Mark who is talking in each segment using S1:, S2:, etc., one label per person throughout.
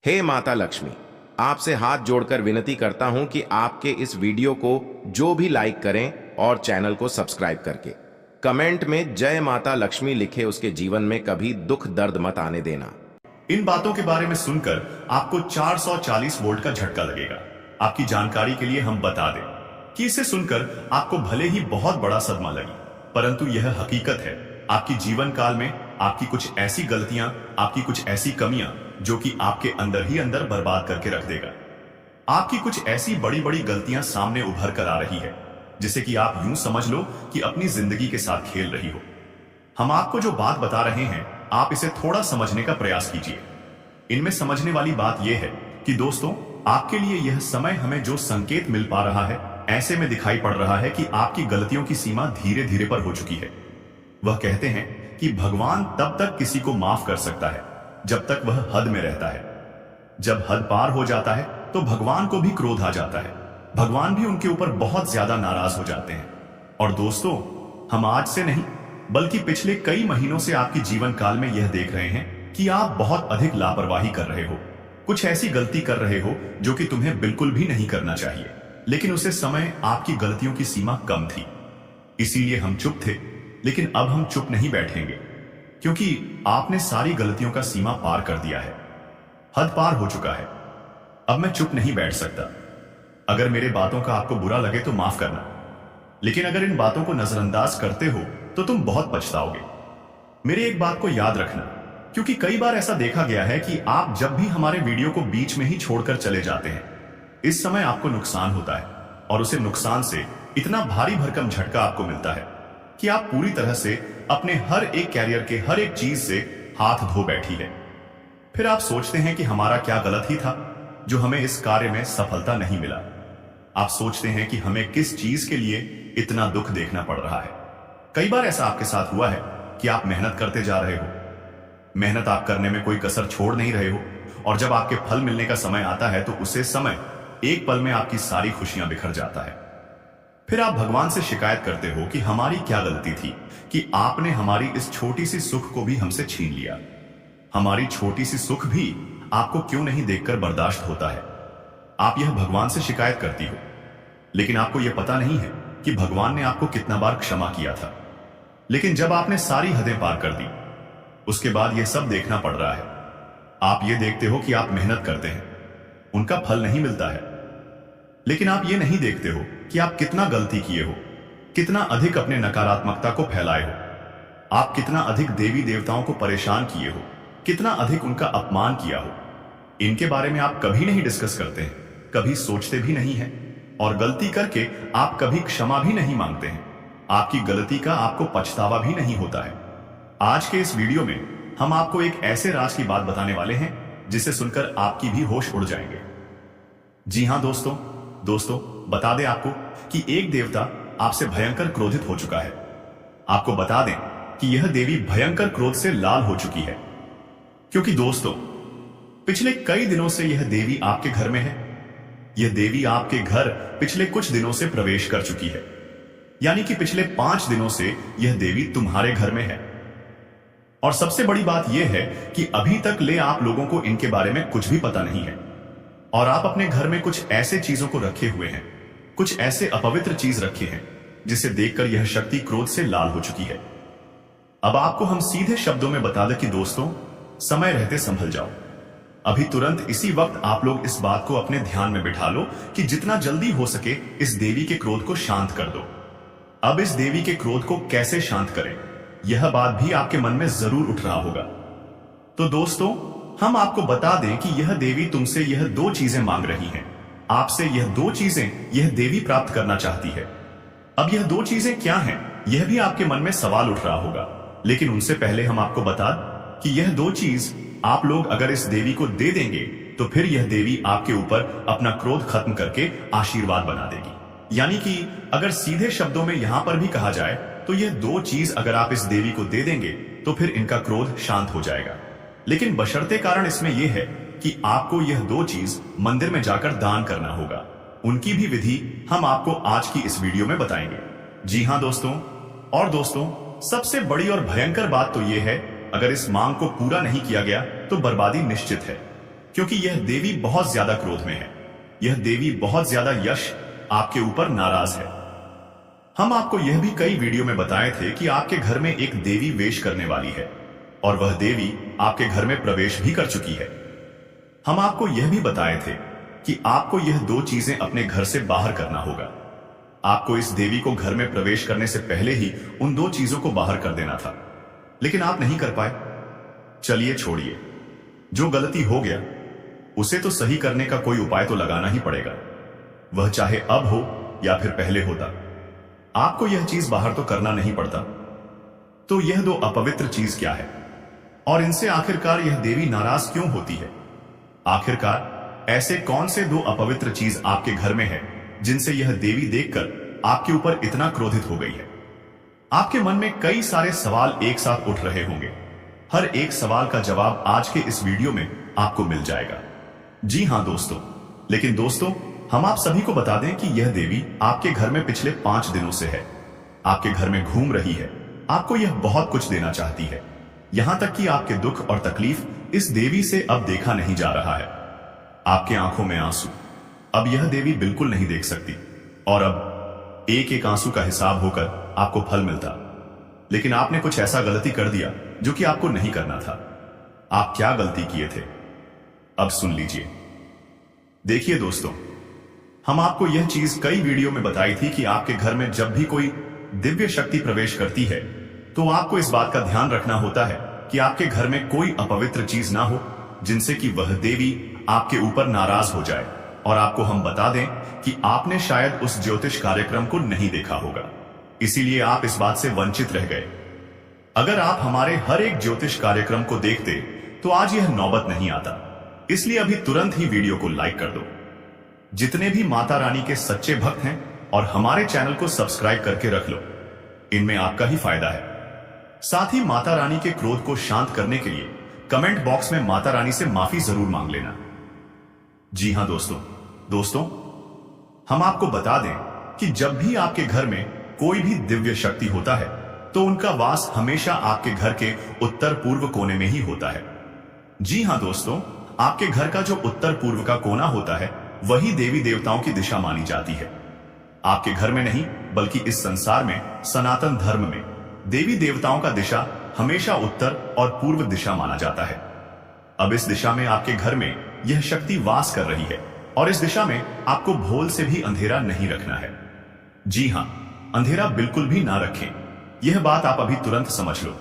S1: हे माता लक्ष्मी, आपसे हाथ जोड़कर विनती करता हूं कि आपके इस वीडियो को जो भी लाइक करें और चैनल को सब्सक्राइब करके कमेंट में जय माता लक्ष्मी लिखे, उसके जीवन में कभी दुख दर्द मत आने देना।
S2: इन बातों के बारे में सुनकर आपको 440 वोल्ट का झटका लगेगा। आपकी जानकारी के लिए हम बता दें कि इसे सुनकर आपको भले ही बहुत बड़ा सदमा लगे, परंतु यह हकीकत है। आपकी जीवन काल में आपकी कुछ ऐसी गलतियां, आपकी कुछ ऐसी कमियां जो कि आपके अंदर ही अंदर बर्बाद करके रख देगा। आपकी कुछ ऐसी बड़ी बड़ी गलतियां सामने उभर कर आ रही है जिसे कि आप यूं समझ लो कि अपनी जिंदगी के साथ खेल रही हो। हम आपको जो बात बता रहे हैं, आप इसे थोड़ा समझने का प्रयास कीजिए। इनमें समझने वाली बात यह है कि दोस्तों, आपके लिए यह समय हमें जो संकेत मिल पा रहा है, ऐसे में दिखाई पड़ रहा है कि आपकी गलतियों की सीमा धीरे धीरे पर हो चुकी है। वह कहते हैं कि भगवान तब तक किसी को माफ कर सकता है जब तक वह हद में रहता है। जब हद पार हो जाता है तो भगवान को भी क्रोध आ जाता है। भगवान भी उनके ऊपर बहुत ज्यादा नाराज हो जाते हैं। और दोस्तों, हम आज से नहीं बल्कि पिछले कई महीनों से आपकी जीवन काल में यह देख रहे हैं कि आप बहुत अधिक लापरवाही कर रहे हो, कुछ ऐसी गलती कर रहे हो जो कि तुम्हें बिल्कुल भी नहीं करना चाहिए। लेकिन उसे समय आपकी गलतियों की सीमा कम थी, इसीलिए हम चुप थे। लेकिन अब हम चुप नहीं बैठेंगे, क्योंकि आपने सारी गलतियों का सीमा पार कर दिया है। हद पार हो चुका है। अब मैं चुप नहीं बैठ सकता। अगर मेरे बातों का आपको बुरा लगे तो माफ करना, लेकिन अगर इन बातों को नजरअंदाज करते हो तो तुम बहुत पछताओगे। मेरी एक बात को याद रखना, क्योंकि कई बार ऐसा देखा गया है कि आप जब भी हमारे वीडियो को बीच में ही छोड़कर चले जाते हैं, इस समय आपको नुकसान होता है और उसे नुकसान से इतना भारी भरकम झटका आपको मिलता है कि आप पूरी तरह से अपने हर एक कैरियर के हर एक चीज से हाथ धो बैठी है। फिर आप सोचते हैं कि हमारा क्या गलत ही था जो हमें इस कार्य में सफलता नहीं मिला। आप सोचते हैं कि हमें किस चीज के लिए इतना दुख देखना पड़ रहा है। कई बार ऐसा आपके साथ हुआ है कि आप मेहनत करते जा रहे हो, मेहनत आप करने में कोई कसर छोड़ नहीं रहे हो, और जब आपके फल मिलने का समय आता है तो उसे समय एक पल में आपकी सारी खुशियां बिखर जाता है। फिर आप भगवान से शिकायत करते हो कि हमारी क्या गलती थी कि आपने हमारी इस छोटी सी सुख को भी हमसे छीन लिया। हमारी छोटी सी सुख भी आपको क्यों नहीं देखकर बर्दाश्त होता है। आप यह भगवान से शिकायत करती हो, लेकिन आपको यह पता नहीं है कि भगवान ने आपको कितना बार क्षमा किया था। लेकिन जब आपने सारी हदें पार कर दी, उसके बाद यह सब देखना पड़ रहा है। आप ये देखते हो कि आप मेहनत करते हैं, उनका फल नहीं मिलता है, लेकिन आप ये नहीं देखते हो कि आप कितना गलती किए हो, कितना अधिक अपने नकारात्मकता को फैलाए हो, आप कितना अधिक देवी देवताओं को परेशान किए हो, कितना अधिक उनका अपमान किया हो। इनके बारे में आप कभी नहीं डिस्कस करते हैं, कभी सोचते भी नहीं हैं, और गलती करके आप कभी क्षमा भी नहीं मांगते हैं। आपकी गलती का आपको पछतावा भी नहीं होता है। आज के इस वीडियो में हम आपको एक ऐसे राज की बात बताने वाले हैं जिसे सुनकर आपकी भी होश उड़ जाएंगे। जी हां दोस्तों, बता दें आपको कि एक देवता आपसे भयंकर क्रोधित हो चुका है। आपको बता दें कि यह देवी भयंकर क्रोध से लाल हो चुकी है, क्योंकि दोस्तों, पिछले कई दिनों से यह देवी आपके घर में है। यह देवी आपके घर पिछले कुछ दिनों से प्रवेश कर चुकी है, यानी कि पिछले 5 दिनों से यह देवी तुम्हारे घर में है। और सबसे बड़ी बात यह है कि अभी तक ले आप लोगों को इनके बारे में कुछ भी पता नहीं है, और आप अपने घर में कुछ ऐसे चीजों को रखे हुए हैं, कुछ ऐसे अपवित्र चीज रखे हैं जिसे देखकर यह शक्ति क्रोध से लाल हो चुकी है। अब आपको हम सीधे शब्दों में बता दें कि दोस्तों, समय रहते संभल जाओ। अभी तुरंत इसी वक्त आप लोग इस बात को अपने ध्यान में बिठा लो कि जितना जल्दी हो सके इस देवी के क्रोध को शांत कर दो। अब इस देवी के क्रोध को कैसे शांत करें, यह बात भी आपके मन में जरूर उठ रहा होगा। तो दोस्तों, हम आपको बता दें कि यह देवी तुमसे यह 2 चीजें मांग रही हैं। आपसे यह 2 चीजें यह देवी प्राप्त करना चाहती है। अब यह 2 चीजें क्या हैं, यह भी आपके मन में सवाल उठ रहा होगा, लेकिन उनसे पहले हम आपको बता कि यह 2 चीज आप लोग अगर इस देवी को दे देंगे तो फिर यह देवी आपके ऊपर अपना क्रोध खत्म करके आशीर्वाद बना देगी। यानी कि अगर सीधे शब्दों में यहां पर भी कहा जाए तो यह 2 चीज अगर आप इस देवी को दे देंगे तो फिर इनका क्रोध शांत हो जाएगा। लेकिन बशर्ते कारण इसमें यह है कि आपको यह 2 चीज मंदिर में जाकर दान करना होगा। उनकी भी विधि हम आपको आज की इस वीडियो में बताएंगे। जी हां दोस्तों, और दोस्तों, सबसे बड़ी और भयंकर बात तो यह है, अगर इस मांग को पूरा नहीं किया गया तो बर्बादी निश्चित है, क्योंकि यह देवी बहुत ज्यादा क्रोध में है। यह देवी बहुत ज्यादा यश आपके ऊपर नाराज है। हम आपको यह भी कई वीडियो में बताए थे कि आपके घर में एक देवी वेश करने वाली है और वह देवी आपके घर में प्रवेश भी कर चुकी है। हम आपको यह भी बताए थे कि आपको यह दो चीजें अपने घर से बाहर करना होगा। आपको इस देवी को घर में प्रवेश करने से पहले ही उन दो चीजों को बाहर कर देना था, लेकिन आप नहीं कर पाए। चलिए छोड़िए, जो गलती हो गया उसे तो सही करने का कोई उपाय तो लगाना ही पड़ेगा, वह चाहे अब हो या फिर पहले होता। आपको यह चीज बाहर तो करना नहीं पड़ता। तो यह दो अपवित्र चीज क्या है और इनसे आखिरकार यह देवी नाराज क्यों होती है? आखिरकार ऐसे कौन से दो अपवित्र चीज आपके घर में है जिनसे यह देवी देखकर आपके ऊपर इतना क्रोधित हो गई है? आपके मन में कई सारे सवाल एक साथ उठ रहे होंगे। हर एक सवाल का जवाब आज के इस वीडियो में आपको मिल जाएगा। जी हां दोस्तों, लेकिन दोस्तों हम आप सभी को बता दें कि यह देवी आपके घर में पिछले 5 दिनों से है, आपके घर में घूम रही है। आपको यह बहुत कुछ देना चाहती है, यहां तक कि आपके दुख और तकलीफ इस देवी से अब देखा नहीं जा रहा है। आपके आंखों में आंसू अब यह देवी बिल्कुल नहीं देख सकती और अब एक एक आंसू का हिसाब होकर आपको फल मिलता। लेकिन आपने कुछ ऐसा गलती कर दिया जो कि आपको नहीं करना था। आप क्या गलती किए थे अब सुन लीजिए। देखिए दोस्तों, हम आपको यह चीज कई वीडियो में बताई थी कि आपके घर में जब भी कोई दिव्य शक्ति प्रवेश करती है तो आपको इस बात का ध्यान रखना होता है कि आपके घर में कोई अपवित्र चीज ना हो जिनसे कि वह देवी आपके ऊपर नाराज हो जाए। और आपको हम बता दें कि आपने शायद उस ज्योतिष कार्यक्रम को नहीं देखा होगा, इसीलिए आप इस बात से वंचित रह गए। अगर आप हमारे हर एक ज्योतिष कार्यक्रम को देखते तो आज यह नौबत नहीं आता। इसलिए अभी तुरंत ही वीडियो को लाइक कर दो। जितने भी माता रानी के सच्चे भक्त हैं और हमारे चैनल को सब्सक्राइब करके रख लो, इनमें आपका ही फायदा है। साथ ही माता रानी के क्रोध को शांत करने के लिए कमेंट बॉक्स में माता रानी से माफी जरूर मांग लेना। जी हां दोस्तों हम आपको बता दें कि जब भी आपके घर में कोई भी दिव्य शक्ति होता है तो उनका वास हमेशा आपके घर के उत्तर पूर्व कोने में ही होता है। जी हां दोस्तों, आपके घर का जो उत्तर पूर्व का कोना होता है वही देवी देवताओं की दिशा मानी जाती है। आपके घर में नहीं बल्कि इस संसार में सनातन धर्म में देवी देवताओं का दिशा हमेशा उत्तर और पूर्व दिशा माना जाता है। अब इस दिशा में आपके घर में यह शक्ति वास कर रही है और इस दिशा में आपको भूल से भी अंधेरा नहीं रखना है। जी हां, अंधेरा बिल्कुल भी ना रखें। यह बात आप अभी तुरंत समझ लो।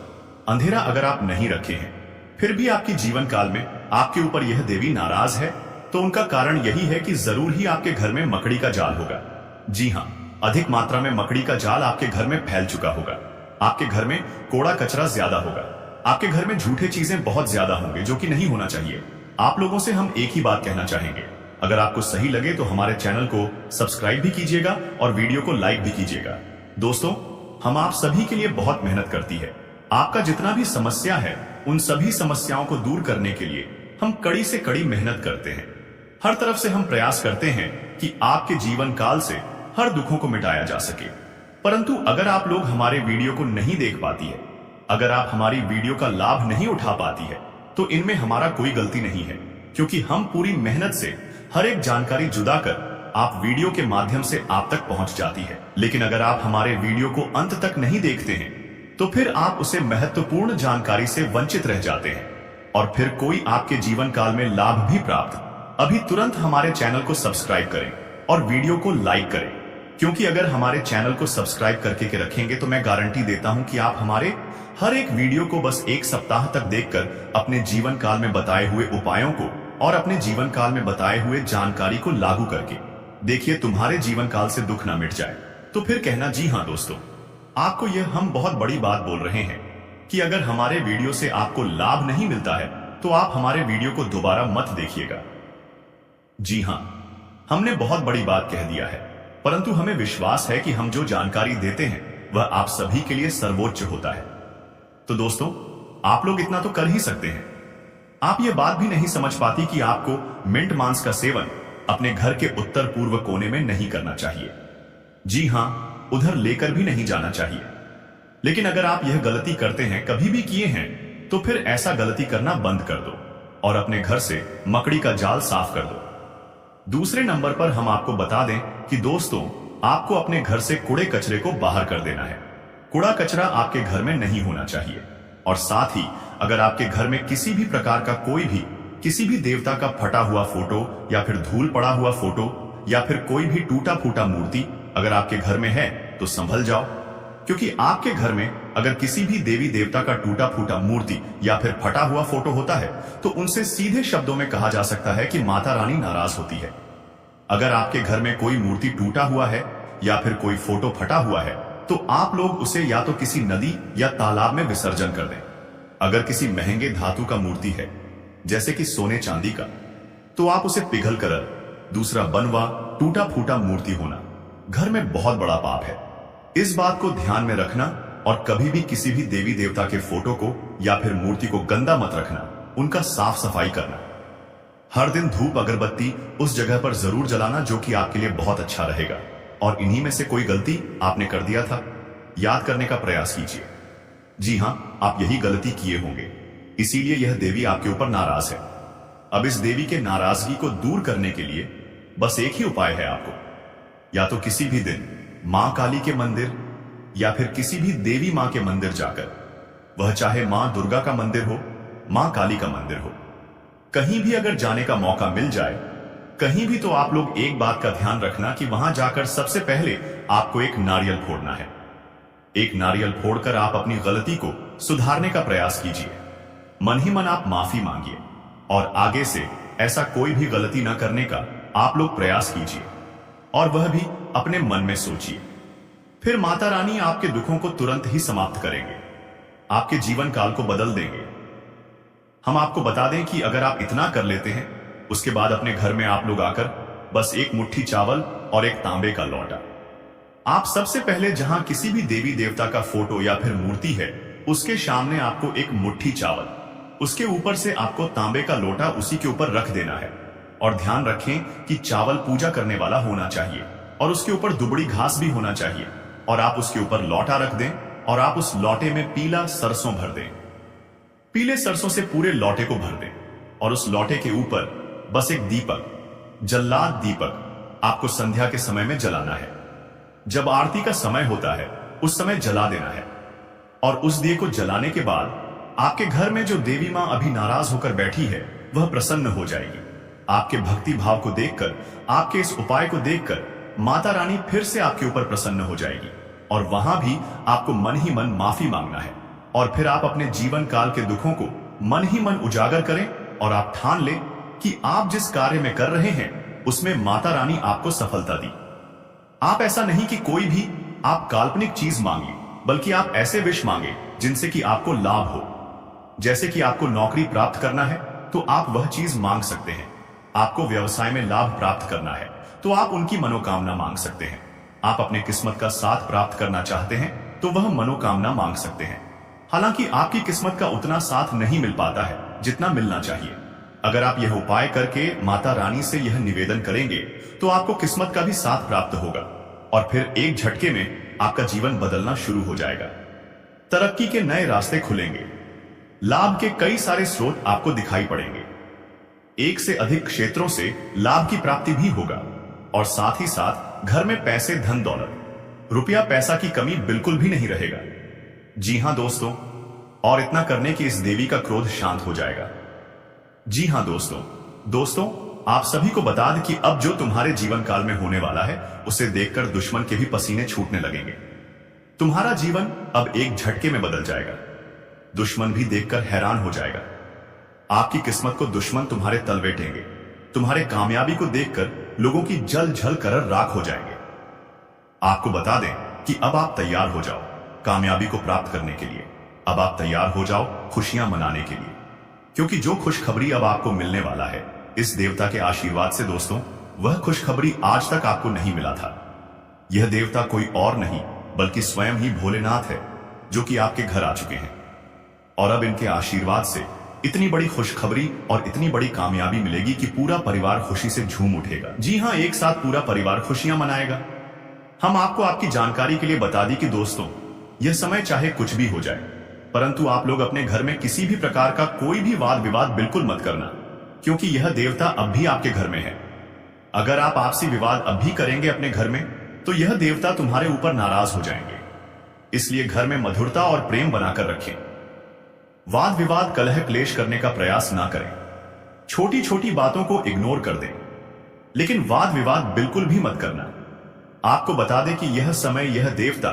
S2: अंधेरा अगर आप नहीं रखे हैं फिर भी आपके जीवन काल में आपके ऊपर यह देवी नाराज है तो उनका कारण यही है कि जरूर ही आपके घर में मकड़ी का जाल होगा। जी हां, अधिक मात्रा में मकड़ी का जाल आपके घर में फैल चुका होगा। आपके घर में कूड़ा कचरा ज्यादा होगा। आपके घर में झूठे चीजें बहुत ज्यादा होंगे जो कि नहीं होना चाहिए। आप लोगों से हम एक ही बात कहना चाहेंगे, अगर आपको सही लगे तो हमारे चैनल को सब्सक्राइब भी कीजिएगा और वीडियो को लाइक भी कीजिएगा। दोस्तों, हम आप सभी के लिए बहुत मेहनत करती है। आपका जितना भी समस्या है उन सभी समस्याओं को दूर करने के लिए हम कड़ी से कड़ी मेहनत करते हैं। हर तरफ से हम प्रयास करते हैं कि आपके जीवन काल से हर दुखों को मिटाया जा सके। परंतु अगर आप लोग हमारे वीडियो को नहीं देख पाती है, अगर आप हमारी वीडियो का लाभ नहीं उठा पाती है तो इनमें हमारा कोई गलती नहीं है, क्योंकि हम पूरी मेहनत से हर एक जानकारी जुदा कर आप वीडियो के माध्यम से आप तक पहुंच जाती है। लेकिन अगर आप हमारे वीडियो को अंत तक नहीं देखते हैं तो फिर आप उसे महत्वपूर्ण जानकारी से वंचित रह जाते हैं और फिर कोई आपके जीवन काल में लाभ भी प्राप्त। अभी तुरंत हमारे चैनल को सब्सक्राइब करें और वीडियो को लाइक करें, क्योंकि अगर हमारे चैनल को सब्सक्राइब करके रखेंगे तो मैं गारंटी देता हूं कि आप हमारे हर एक वीडियो को बस एक सप्ताह तक देखकर अपने जीवन काल में बताए हुए उपायों को और अपने जीवन काल में बताए हुए जानकारी को लागू करके देखिए तुम्हारे जीवन काल से दुख ना मिट जाए। तो फिर कहना जी हां दोस्तों, आपको यह हम बहुत बड़ी बात बोल रहे हैं कि अगर हमारे वीडियो से आपको लाभ नहीं मिलता है तो आप हमारे वीडियो को दोबारा मत देखिएगा। जी हां, हमने बहुत बड़ी बात कह दिया है, परंतु हमें विश्वास है कि हम जो जानकारी देते हैं वह आप सभी के लिए सर्वोच्च होता है। तो दोस्तों, आप लोग इतना तो कर ही सकते हैं। आप ये बात भी नहीं समझ पाती कि आपको मिंट मांस का सेवन अपने घर के उत्तर पूर्व कोने में नहीं करना चाहिए। जी हां, उधर लेकर भी नहीं जाना चाहिए। लेकिन अगर आप यह गलती करते हैं, कभी भी किए हैं, तो फिर ऐसा गलती करना बंद कर दो और अपने घर से मकड़ी का जाल साफ कर दो। दूसरे नंबर पर हम आपको बता दें कि दोस्तों, आपको अपने घर से कूड़े कचरे को बाहर कर देना है। कूड़ा कचरा आपके घर में नहीं होना चाहिए। और साथ ही अगर आपके घर में किसी भी प्रकार का किसी भी देवता का फटा हुआ फोटो या फिर धूल पड़ा हुआ फोटो या फिर कोई भी टूटा फूटा मूर्ति अगर आपके घर में है तो संभल जाओ, क्योंकि आपके घर में अगर किसी भी देवी देवता का टूटा फूटा मूर्ति या फिर फटा हुआ फोटो होता है तो उनसे सीधे शब्दों में कहा जा सकता है कि माता रानी नाराज होती है। अगर आपके घर में कोई मूर्ति टूटा हुआ है या फिर कोई फोटो फटा हुआ है तो आप लोग उसे या तो किसी नदी या तालाब में विसर्जन कर दें। अगर किसी महंगे धातु का मूर्ति है जैसे कि सोने चांदी का, तो आप उसे पिघल कर दूसरा बनवा टूटा फूटा मूर्ति होना घर में बहुत बड़ा पाप है। इस बात को ध्यान में रखना और कभी भी किसी भी देवी देवता के फोटो को या फिर मूर्ति को गंदा मत रखना, उनका साफ सफाई करना। हर दिन धूप अगरबत्ती उस जगह पर जरूर जलाना जो कि आपके लिए बहुत अच्छा रहेगा। और इन्हीं में से कोई गलती आपने कर दिया था, याद करने का प्रयास कीजिए। जी हां, आप यही गलती किए होंगे, इसीलिए यह देवी आपके ऊपर नाराज है। अब इस देवी के नाराजगी को दूर करने के लिए बस एक ही उपाय है आपको, या तो किसी भी दिन मां काली के मंदिर या फिर किसी भी देवी मां के मंदिर जाकर, वह चाहे मां दुर्गा का मंदिर हो, मां काली का मंदिर हो, कहीं भी अगर जाने का मौका मिल जाए कहीं भी, तो आप लोग एक बात का ध्यान रखना कि वहां जाकर सबसे पहले आपको एक नारियल फोड़ना है। एक नारियल फोड़कर आप अपनी गलती को सुधारने का प्रयास कीजिए। मन ही मन आप माफी मांगिए और आगे से ऐसा कोई भी गलती न करने का आप लोग प्रयास कीजिए, और वह भी अपने मन में सोचिए। फिर माता रानी आपके दुखों को तुरंत ही समाप्त करेंगे, आपके जीवन काल को बदल देंगे। हम आपको बता दें कि अगर आप इतना कर लेते हैं, उसके बाद अपने घर में आप लोग आकर बस एक मुट्ठी चावल और एक तांबे का लोटा, आप सबसे पहले जहां किसी भी देवी देवता का फोटो या फिर मूर्ति है उसके सामने आपको एक मुट्ठी चावल, उसके ऊपर से आपको तांबे का लोटा उसी के ऊपर रख देना है। और ध्यान रखें कि चावल पूजा करने वाला होना चाहिए और उसके ऊपर दुबड़ी घास भी होना चाहिए, और आप उसके ऊपर लोटा रख दें और आप उस लोटे में पीला सरसों भर दें। पीले सरसों से पूरे लोटे को भर दें और उस लोटे के ऊपर बस एक दीपक, जल्लाद दीपक आपको संध्या के समय में जलाना है। जब आरती का समय होता है उस समय जला देना है, और उस दिए को जलाने के बाद आपके घर में जो देवी मां अभी नाराज होकर बैठी है वह प्रसन्न हो जाएगी। आपके भक्ति भाव को देखकर, आपके इस उपाय को देखकर माता रानी फिर से आपके ऊपर प्रसन्न हो जाएगी, और वहां भी आपको मन ही मन माफी मांगना है। और फिर आप अपने जीवन काल के दुखों को मन ही मन उजागर करें और आप ठान लें कि आप जिस कार्य में कर रहे हैं उसमें माता रानी आपको सफलता दी। आप ऐसा नहीं कि कोई भी आप काल्पनिक चीज मांगिए, बल्कि आप ऐसे विश मांगे जिनसे कि आपको लाभ हो। जैसे कि आपको नौकरी प्राप्त करना है तो आप वह चीज मांग सकते हैं। आपको व्यवसाय में लाभ प्राप्त करना है तो आप उनकी मनोकामना मांग सकते हैं। आप अपने किस्मत का साथ प्राप्त करना चाहते हैं तो वह मनोकामना मांग सकते हैं। हालांकि आपकी किस्मत का उतना साथ नहीं मिल पाता है जितना मिलना चाहिए। अगर आप यह उपाय करके माता रानी से यह निवेदन करेंगे तो आपको किस्मत का भी साथ प्राप्त होगा, और फिर एक झटके में आपका जीवन बदलना शुरू हो जाएगा। तरक्की के नए रास्ते खुलेंगे, लाभ के कई सारे स्रोत आपको दिखाई पड़ेंगे, एक से अधिक क्षेत्रों से लाभ की प्राप्ति भी होगा, और साथ ही साथ घर में पैसे, धन दौलत, रुपया पैसा की कमी बिल्कुल भी नहीं रहेगा। जी हां दोस्तों, और इतना करने की इस देवी का क्रोध शांत हो जाएगा। जी हां दोस्तों, आप सभी को बता दें कि अब जो तुम्हारे जीवन काल में होने वाला है उसे देखकर दुश्मन के भी पसीने छूटने लगेंगे। तुम्हारा जीवन अब एक झटके में बदल जाएगा। दुश्मन भी देखकर हैरान हो जाएगा। आपकी किस्मत को दुश्मन तुम्हारे तलवे टेंगे। तुम्हारे कामयाबी को देखकर लोगों की जल जल कर राख हो जाएंगे। आपको बता दें कि अब आप तैयार हो जाओ कामयाबी को प्राप्त करने के लिए। अब आप तैयार हो जाओ खुशियां मनाने के लिए, क्योंकि जो खुशखबरी अब आपको मिलने वाला है इस देवता के आशीर्वाद से दोस्तों, वह खुशखबरी आज तक आपको नहीं मिला था। यह देवता कोई और नहीं बल्कि स्वयं ही भोलेनाथ है, जो कि आपके घर आ चुके हैं। और अब इनके आशीर्वाद से इतनी बड़ी खुशखबरी और इतनी बड़ी कामयाबी मिलेगी कि पूरा परिवार खुशी से झूम उठेगा। जी हां, एक साथ पूरा परिवार खुशियां मनाएगा। हम आपको आपकी जानकारी के लिए बता दी कि दोस्तों, यह समय चाहे कुछ भी हो जाए, परंतु आप लोग अपने घर में किसी भी प्रकार का कोई भी वाद विवाद बिल्कुल मत करना, क्योंकि यह देवता अब भी आपके घर में है। अगर आप आपसी विवाद अब भी करेंगे अपने घर में, तो यह देवता तुम्हारे ऊपर नाराज हो जाएंगे। इसलिए घर में मधुरता और प्रेम बनाकर रखें। वाद विवाद कलह क्लेश करने का प्रयास ना करें। छोटी छोटी बातों को इग्नोर कर दें, लेकिन वाद विवाद बिल्कुल भी मत करना। आपको बता दें कि यह समय, यह देवता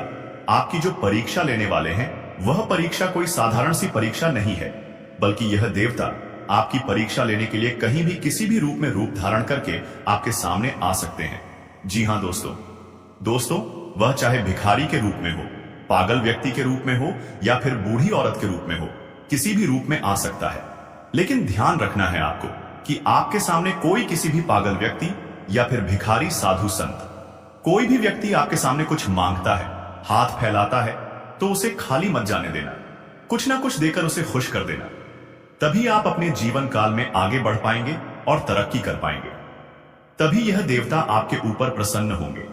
S2: आपकी जो परीक्षा लेने वाले हैं, वह परीक्षा कोई साधारण सी परीक्षा नहीं है, बल्कि यह देवता आपकी परीक्षा लेने के लिए कहीं भी किसी भी रूप में रूप धारण करके आपके सामने आ सकते हैं। जी हां दोस्तों, वह चाहे भिखारी के रूप में हो, पागल व्यक्ति के रूप में हो, या फिर बूढ़ी औरत के रूप में हो, किसी भी रूप में आ सकता है। लेकिन ध्यान रखना है आपको कि आपके सामने कोई किसी भी पागल व्यक्ति या फिर भिखारी, साधु संत, कोई भी व्यक्ति आपके सामने कुछ मांगता है, हाथ फैलाता है, तो उसे खाली मत जाने देना। कुछ ना कुछ देकर उसे खुश कर देना। तभी आप अपने जीवन काल में आगे बढ़ पाएंगे और तरक्की कर पाएंगे। तभी यह देवता आपके ऊपर प्रसन्न होंगे।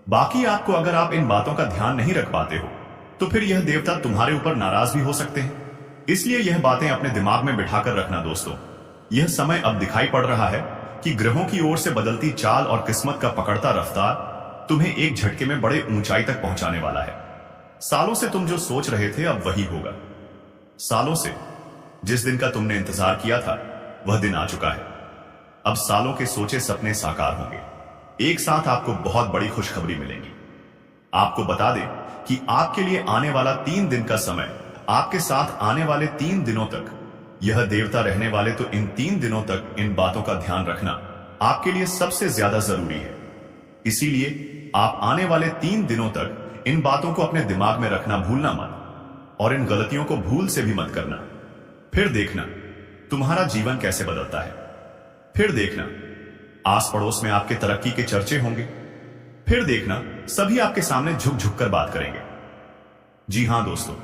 S2: बाकी आपको, अगर आप इन बातों का ध्यान नहीं रख पाते हो, तो फिर यह देवता तुम्हारे ऊपर नाराज भी हो सकते हैं। इसलिए यह बातें अपने दिमाग में बिठाकर रखना दोस्तों। यह समय अब दिखाई पड़ रहा है कि ग्रहों की ओर से बदलती चाल और किस्मत का पकड़ता रफ्तार तुम्हें एक झटके में बड़े ऊंचाई तक पहुंचाने वाला है। सालों से तुम जो सोच रहे थे, अब वही होगा। सालों से जिस दिन का तुमने इंतजार किया था, वह दिन आ चुका है। अब सालों के सोचे सपने साकार होंगे। एक साथ आपको बहुत बड़ी खुशखबरी मिलेगी। आपको बता दें कि आपके लिए आने वाला 3 दिन का समय, आपके साथ आने वाले 3 दिनों तक यह देवता रहने वाले, तो इन 3 दिनों तक इन बातों का ध्यान रखना आपके लिए सबसे ज्यादा जरूरी है। इसीलिए आप आने वाले 3 दिनों तक इन बातों को अपने दिमाग में रखना भूलना मत, और इन गलतियों को भूल से भी मत करना। फिर देखना तुम्हारा जीवन कैसे बदलता है। फिर देखना आस पड़ोस में आपके तरक्की के चर्चे होंगे। फिर देखना सभी आपके सामने झुक झुक कर बात करेंगे। जी हां दोस्तों,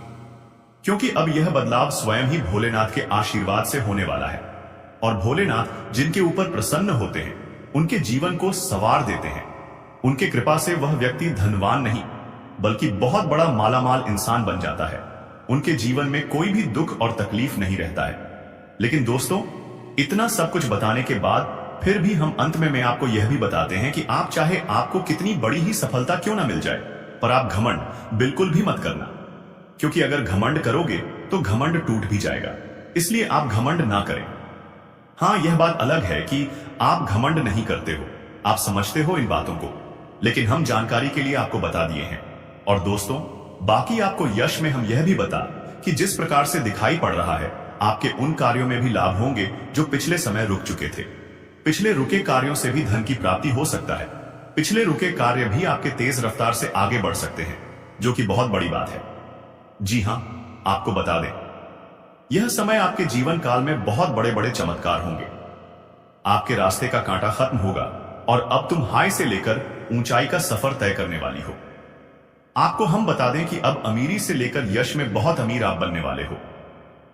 S2: क्योंकि अब यह बदलाव स्वयं ही भोलेनाथ के आशीर्वाद से होने वाला है, और भोलेनाथ जिनके ऊपर प्रसन्न होते हैं, उनके जीवन को संवार देते हैं। उनके कृपा से वह व्यक्ति धनवान नहीं, बल्कि बहुत बड़ा मालामाल इंसान बन जाता है। उनके जीवन में कोई भी दुख और तकलीफ नहीं रहता है। लेकिन दोस्तों, इतना सब कुछ बताने के बाद फिर भी हम अंत में आपको यह भी बताते हैं कि आप चाहे आपको कितनी बड़ी ही सफलता क्यों ना मिल जाए, पर आप घमंड बिल्कुल भी मत करना, क्योंकि अगर घमंड करोगे तो घमंड टूट भी जाएगा। इसलिए आप घमंड ना करें। हां, यह बात अलग है कि आप घमंड नहीं करते हो, आप समझते हो इन बातों को, लेकिन हम जानकारी के लिए आपको बता दिए हैं। और दोस्तों, बाकी आपको यश में हम यह भी बता कि जिस प्रकार से दिखाई पड़ रहा है, आपके उन कार्यों में भी लाभ होंगे जो पिछले समय रुक चुके थे। पिछले रुके कार्यों से भी धन की प्राप्ति हो सकता है। पिछले रुके कार्य भी आपके तेज रफ्तार से आगे बढ़ सकते हैं, जो कि बहुत बड़ी बात है। जी हां, आपको बता दें, यह समय आपके जीवन काल में बहुत बड़े बड़े चमत्कार होंगे। आपके रास्ते का कांटा खत्म होगा और अब तुम हाई से लेकर ऊंचाई का सफर तय करने वाली हो। आपको हम बता दें कि अब अमीरी से लेकर यश में बहुत अमीर आप बनने वाले हो,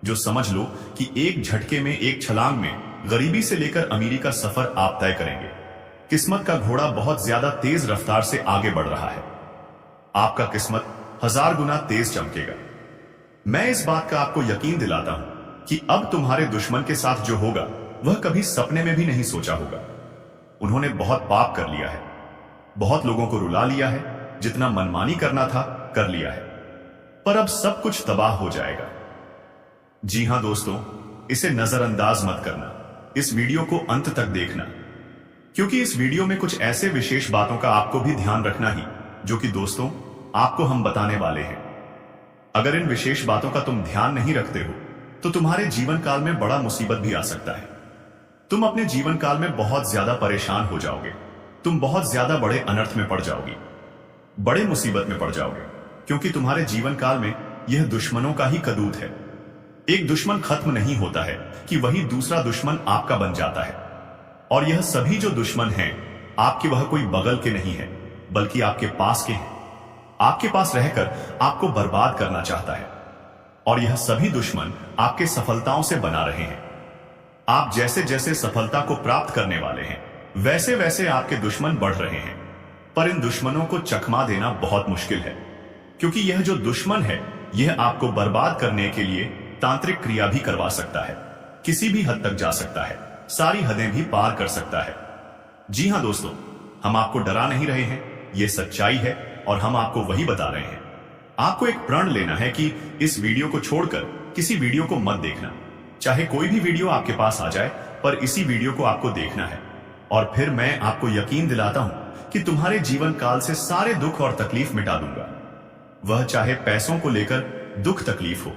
S2: जो समझ लो कि एक झटके में, एक छलांग में गरीबी से लेकर अमीरी का सफर आप तय करेंगे। किस्मत का घोड़ा बहुत ज्यादा तेज रफ्तार से आगे बढ़ रहा है। आपका किस्मत 1000 गुना तेज चमकेगा। मैं इस बात का आपको यकीन दिलाता हूं कि अब तुम्हारे दुश्मन के साथ जो होगा, वह कभी सपने में भी नहीं सोचा होगा। उन्होंने बहुत पाप कर लिया है, बहुत लोगों को रुला लिया है, जितना मनमानी करना था कर लिया है, पर अब सब कुछ तबाह हो जाएगा। जी हां दोस्तों, इसे नजरअंदाज मत करना। इस वीडियो को अंत तक देखना, क्योंकि इस वीडियो में कुछ ऐसे विशेष बातों का आपको भी ध्यान रखना ही, जो कि दोस्तों आपको हम बताने वाले हैं। अगर इन विशेष बातों का तुम ध्यान नहीं रखते हो, तो तुम्हारे जीवन काल में बड़ा मुसीबत भी आ सकता है। तुम अपने जीवन काल में बहुत ज्यादा परेशान हो जाओगे। तुम बहुत ज्यादा बड़े अनर्थ में पड़ जाओगी, बड़े मुसीबत में पड़ जाओगे, क्योंकि तुम्हारे जीवन काल में यह दुश्मनों का ही कदूत है। एक दुश्मन खत्म नहीं होता है कि वही दूसरा दुश्मन आपका बन जाता है। और यह सभी जो दुश्मन हैं, आपके वह कोई बगल के नहीं है, बल्कि आपके पास के हैं। आपके पास रहकर आपको बर्बाद करना चाहता है। और यह सभी दुश्मन आपके सफलताओं से बना रहे हैं। आप जैसे जैसे सफलता को प्राप्त करने वाले हैं, वैसे वैसे आपके दुश्मन बढ़ रहे हैं। पर इन दुश्मनों को चकमा देना बहुत मुश्किल है, क्योंकि यह जो दुश्मन है, यह आपको बर्बाद करने के लिए तांत्रिक क्रिया भी करवा सकता है, किसी भी हद तक जा सकता है, सारी हदें भी पार कर सकता है। जी हां दोस्तों, हम आपको डरा नहीं रहे हैं, यह सच्चाई है और हम आपको वही बता रहे हैं। आपको एक प्रण लेना है कि इस वीडियो को छोड़कर किसी वीडियो को मत देखना। चाहे कोई भी वीडियो आपके पास आ जाए, पर इसी वीडियो को आपको देखना है। और फिर मैं आपको यकीन दिलाता हूं कि तुम्हारे जीवन काल से सारे दुख और तकलीफ मिटा दूंगा। वह चाहे पैसों को लेकर दुख तकलीफ हो,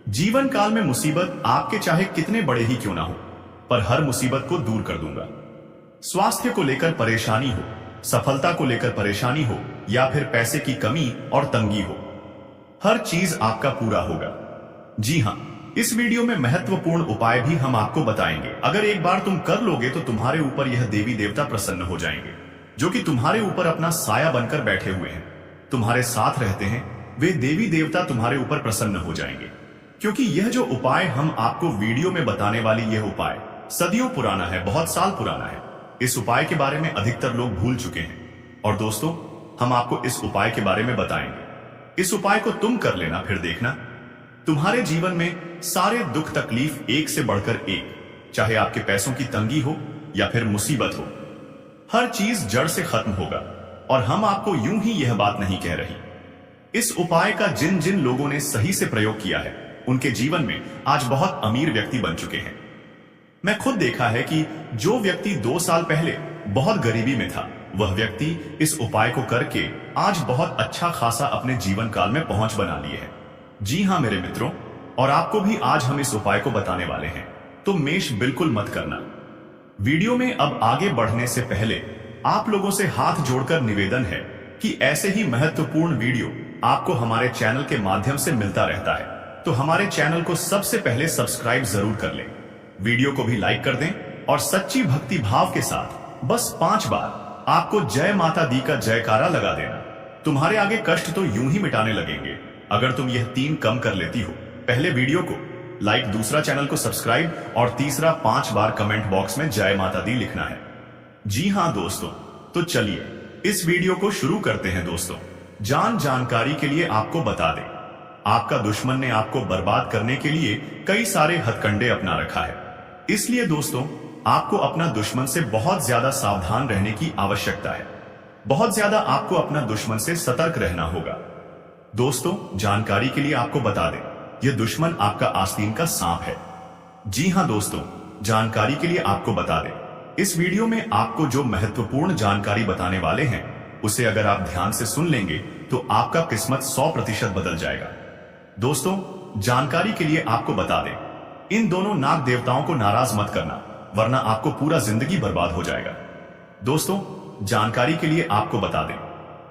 S2: जीवन काल में मुसीबत आपके चाहे कितने बड़े ही क्यों ना हो, पर हर मुसीबत को दूर कर दूंगा। स्वास्थ्य को लेकर परेशानी हो, सफलता को लेकर परेशानी हो, या फिर पैसे की कमी और तंगी हो, हर चीज आपका पूरा होगा। जी हां, इस वीडियो में महत्वपूर्ण उपाय भी हम आपको बताएंगे। अगर एक बार तुम कर लोगे तो तुम्हारे ऊपर यह देवी देवता प्रसन्न हो जाएंगे, जो कि तुम्हारे ऊपर अपना साया बनकर बैठे हुए हैं, तुम्हारे साथ रहते हैं। वे देवी देवता तुम्हारे ऊपर प्रसन्न हो जाएंगे, क्योंकि यह जो उपाय हम आपको वीडियो में बताने वाली यह उपाय सदियों पुराना है, बहुत साल पुराना है। इस उपाय के बारे में अधिकतर लोग भूल चुके हैं, और दोस्तों हम आपको इस उपाय के बारे में बताएंगे। इस उपाय को तुम कर लेना, फिर देखना तुम्हारे जीवन में सारे दुख तकलीफ एक से बढ़कर एक, चाहे आपके पैसों की तंगी हो या फिर मुसीबत हो, हर चीज जड़ से खत्म होगा। और हम आपको यूं ही यह बात नहीं कह रही। इस उपाय का जिन जिन लोगों ने सही से प्रयोग किया है, उनके जीवन में आज बहुत अमीर व्यक्ति बन चुके हैं। मैं खुद देखा है कि जो व्यक्ति 2 साल पहले बहुत गरीबी में था, वह व्यक्ति इस उपाय को करके आज बहुत अच्छा खासा अपने जीवन काल में पहुंच बना लिए है। जी हां मेरे मित्रों, और आपको भी आज हम इस उपाय को बताने वाले हैं, तो मेष बिल्कुल मत करना। वीडियो में अब आगे बढ़ने से पहले आप लोगों से हाथ जोड़कर निवेदन है कि ऐसे ही महत्वपूर्ण वीडियो आपको हमारे चैनल के माध्यम से मिलता रहता है, तो हमारे चैनल को सबसे पहले सब्सक्राइब जरूर कर लें, वीडियो को भी लाइक कर दें, और सच्ची भक्ति भाव के साथ बस 5 बार आपको जय माता दी का जयकारा लगा देना। तुम्हारे आगे कष्ट तो यूं ही मिटाने लगेंगे अगर तुम यह 3 कम कर लेती हो। पहले वीडियो को लाइक, दूसरा चैनल को सब्सक्राइब, और तीसरा 5 बार कमेंट बॉक्स में जय माता दी लिखना है। जी हां दोस्तों, तो चलिए इस वीडियो को शुरू करते हैं। दोस्तों जानकारी के लिए आपको बता दें, आपका दुश्मन ने आपको बर्बाद करने के लिए कई सारे हथकंडे अपना रखा है। इसलिए दोस्तों आपको अपना दुश्मन से बहुत ज्यादा सावधान रहने की आवश्यकता है। बहुत ज्यादा आपको अपना दुश्मन से सतर्क रहना होगा। दोस्तों जानकारी के लिए आपको बता दें, यह दुश्मन आपका आस्तीन का सांप है। जी हां दोस्तों, जानकारी के लिए आपको बता दें, इस वीडियो में आपको जो महत्वपूर्ण जानकारी बताने वाले हैं, उसे अगर आप ध्यान से सुन लेंगे तो आपका किस्मत 100% बदल जाएगा। दोस्तों जानकारी के लिए आपको बता दें, इन दोनों नाग देवताओं को नाराज मत करना, वरना आपको पूरा जिंदगी बर्बाद हो जाएगा। दोस्तों जानकारी के लिए आपको बता दें,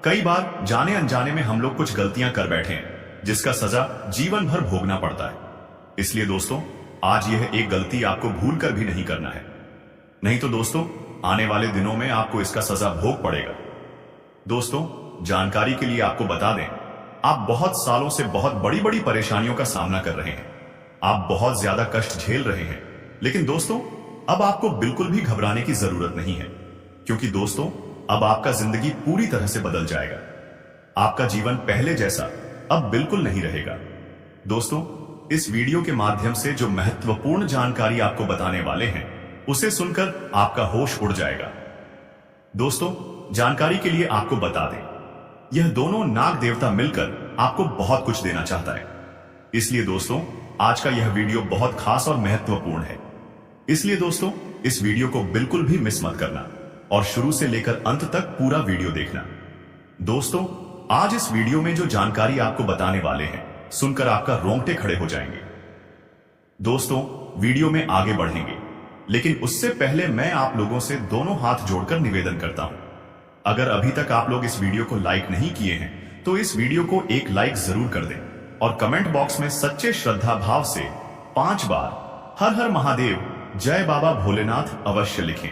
S2: कई बार जाने अनजाने में हम लोग कुछ गलतियां कर बैठे हैं, जिसका सजा जीवन भर भोगना पड़ता है। इसलिए दोस्तों आज यह एक गलती आपको भूल कर भी नहीं करना है, नहीं तो दोस्तों आने वाले दिनों में आपको इसका सजा भोग पड़ेगा। दोस्तों जानकारी के लिए आपको बता दें, आप बहुत सालों से बहुत बड़ी बड़ी परेशानियों का सामना कर रहे हैं, आप बहुत ज्यादा कष्ट झेल रहे हैं। लेकिन दोस्तों अब आपको बिल्कुल भी घबराने की जरूरत नहीं है, क्योंकि दोस्तों अब आपका जिंदगी पूरी तरह से बदल जाएगा। आपका जीवन पहले जैसा अब बिल्कुल नहीं रहेगा। दोस्तों इस वीडियो के माध्यम से जो महत्वपूर्ण जानकारी आपको बताने वाले हैं, उसे सुनकर आपका होश उड़ जाएगा। दोस्तों जानकारी के लिए आपको बता दें, यह दोनों नाग देवता मिलकर आपको बहुत कुछ देना चाहता है। इसलिए दोस्तों आज का यह वीडियो बहुत खास और महत्वपूर्ण है। इसलिए दोस्तों इस वीडियो को बिल्कुल भी मिस मत करना, और शुरू से लेकर अंत तक पूरा वीडियो देखना। दोस्तों आज इस वीडियो में जो जानकारी आपको बताने वाले हैं, सुनकर आपका रोंगटे खड़े हो जाएंगे। दोस्तों वीडियो में आगे बढ़ेंगे, लेकिन उससे पहले मैं आप लोगों से दोनों हाथ जोड़कर निवेदन करता हूं, अगर अभी तक आप लोग इस वीडियो को लाइक नहीं किए हैं तो इस वीडियो को एक लाइक जरूर कर दें, और कमेंट बॉक्स में सच्चे श्रद्धा भाव से 5 बार हर हर महादेव, जय बाबा भोलेनाथ अवश्य लिखें।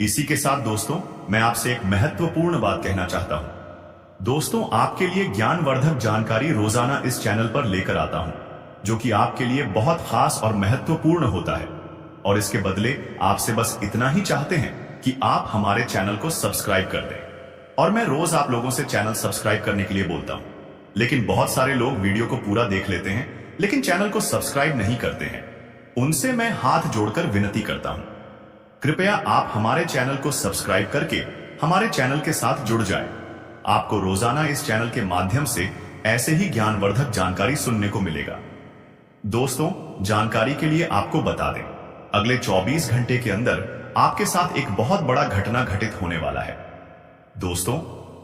S2: इसी के साथ दोस्तों मैं आपसे एक महत्वपूर्ण बात कहना चाहता हूं। दोस्तों आपके लिए ज्ञानवर्धक जानकारी रोजाना इस चैनल पर लेकर आता हूं, जो कि आपके लिए बहुत खास और महत्वपूर्ण होता है, और इसके बदले आपसे बस इतना ही चाहते हैं कि आप हमारे चैनल को सब्सक्राइब कर दें। और मैं रोज आप लोगों से चैनल सब्सक्राइब करने के लिए बोलता हूं, लेकिन बहुत सारे लोग वीडियो को पूरा देख लेते हैं लेकिन चैनल को सब्सक्राइब नहीं करते हैं। उनसे मैं हाथ जोड़कर विनती करता हूं, कृपया आप हमारे चैनल को सब्सक्राइब करके हमारे चैनल के साथ जुड़ जाएं। आपको रोजाना इस चैनल के माध्यम से ऐसे ही ज्ञानवर्धक जानकारी सुनने को मिलेगा। दोस्तों, जानकारी के लिए आपको बता दें, अगले 24 घंटे के अंदर आपके साथ एक बहुत बड़ा घटना घटित होने वाला है। दोस्तों,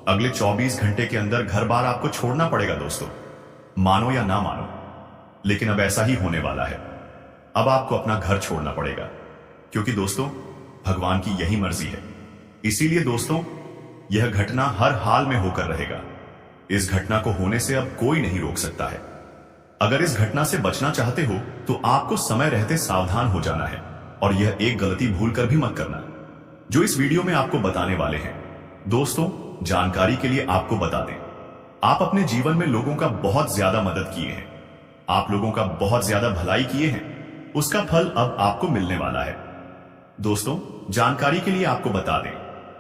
S2: अगले 24 घंटे के अंदर घर बार आपको छोड़ना पड़ेगा दोस्तों, मानो या ना मानो, लेकिन अब ऐसा ही होने वाला है। अब आपको अपना घर छोड़ना पड़ेगा, क्योंकि दोस्तों भगवान की यही मर्जी है। इसीलिए दोस्तों यह घटना हर हाल में होकर रहेगा। इस घटना को होने से अब कोई नहीं रोक सकता है। अगर इस घटना से बचना चाहते हो तो आपको समय रहते सावधान हो जाना है और यह एक गलती भूल कर भी मत करना जो इस वीडियो में आपको बताने वाले हैं। दोस्तों, जानकारी के लिए आपको बता दें, आप अपने जीवन में लोगों का बहुत ज्यादा मदद किए हैं, आप लोगों का बहुत ज्यादा भलाई किए हैं, उसका फल अब आपको मिलने वाला है। दोस्तों, जानकारी के लिए आपको बता दें,